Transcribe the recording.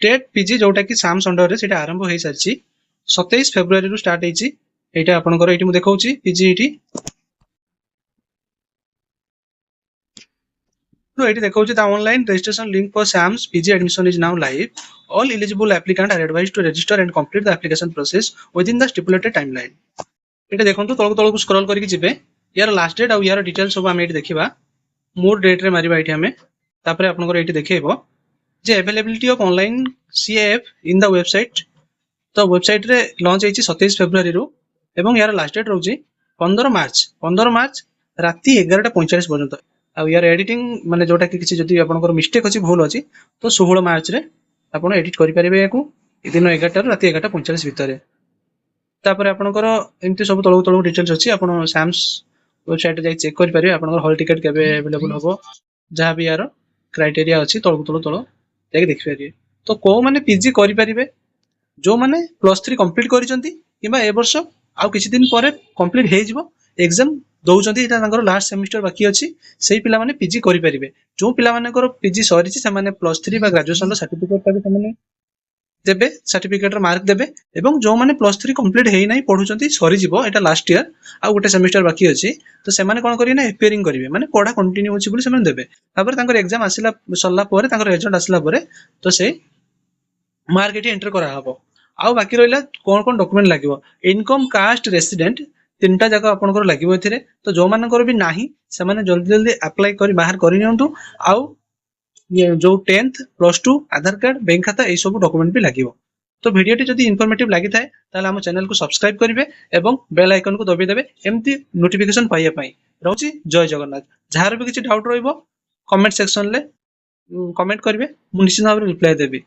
TET PG जोटा कि Sam's under रे सेटा आरंभ हो सारी 27 फेब्रुआरी रु स्टार्ट होईची एटा आपनकर एटी मु देखाउची पीजी एटी तो एटी देखाउची the online registration link for SAMS PG admission is now live all eligible applicant are advised to register and complete the application process within the stipulated timeline एटा देखंतु तळक तळक स्क्रॉल करिक जिबे यार लास्ट डेट आ यार details सब हम eighty देखिबा मोर date रे मारिबा eighty हमें तापर आपनकर एटी देखेबो जे availability of online CAF in the website तो वेबसाइट रे लॉन्च होईची 27 फेब्रुआरी रु एवं यार लास्ट डेट रहउची 15 मार्च राती 11:45 पर्यंत आ यार एडिटिंग माने जोटा कि किछि जदि आपनकर मिस्टेक अछि भूल अछि तो 16 मार्च रे आपण एडिट करि परिबे याकू दिन 11 टा राती 11:45 भितरे तापर आपनकर एमती सब तळो तळो डिटेल्स अछि आपण साम्स वेबसाइट जाई चेक करि परिबे आपनकर हॉल टिकट केबे अवेलेबल होबो जहां भी यार क्राइटेरिया अछि तळो तळो तळो जाई देखि परिबे तो को माने पीजी करि परिबे जो माने +3 कंप्लीट करिसंती किबा ए वर्ष आ किछि दिन परे कंप्लीट हे जिवो एग्जाम दउचंती एटा तांकर लास्ट सेमिस्टर बाकी अछि सेही पिला माने पीजी करि परिबे जो पिला माने पीजी सरिछि से माने +3 बा ग्रेजुएशन रो सर्टिफिकेट ता से माने देबे सर्टिफिकेट रो मार्क देबे एवं जो माने +3 कंप्लीट हेई नै पढुचंती सरि जिवो एटा लास्ट ईयर आ गोटे सेमिस्टर बाकी अछि तो से माने कोन करिवे ना एपियरिंग करिवे माने पढा कंटिन्यू अछि बोली से माने देबे तापर तांकर एग्जाम आसिला सल्ला परे तांकर रिजल्ट आसिला परे तो से मार्क एटी एंटर करा हबो आ बाकी रहिला कोन कोन डॉक्यूमेंट लागिवो इनकम कास्ट रेसिडेंट तीनटा जगह आपनकर लागिवो एथिरे तो जो मानकर भी नाही से माने जल्दी जल्दी अप्लाई करी बाहर करि नियंतु आ जो 10th +2 आधार कार्ड बैंक खाता ए सब डॉक्यूमेंट भी लागिवो तो वीडियो टी जदी इंफॉर्मेटिव लागि थाए ताले हम चैनल को सब्सक्राइब करिवे एवं बेल आइकन को दबि देबे एम्ति नोटिफिकेशन पाइया पई रहउची जय जगन्नाथ जहार भी किछि डाउट रहइबो कमेंट सेक्शन ले कमेंट करिवे मु निश्चित भाबरे रिप्लाई देबी।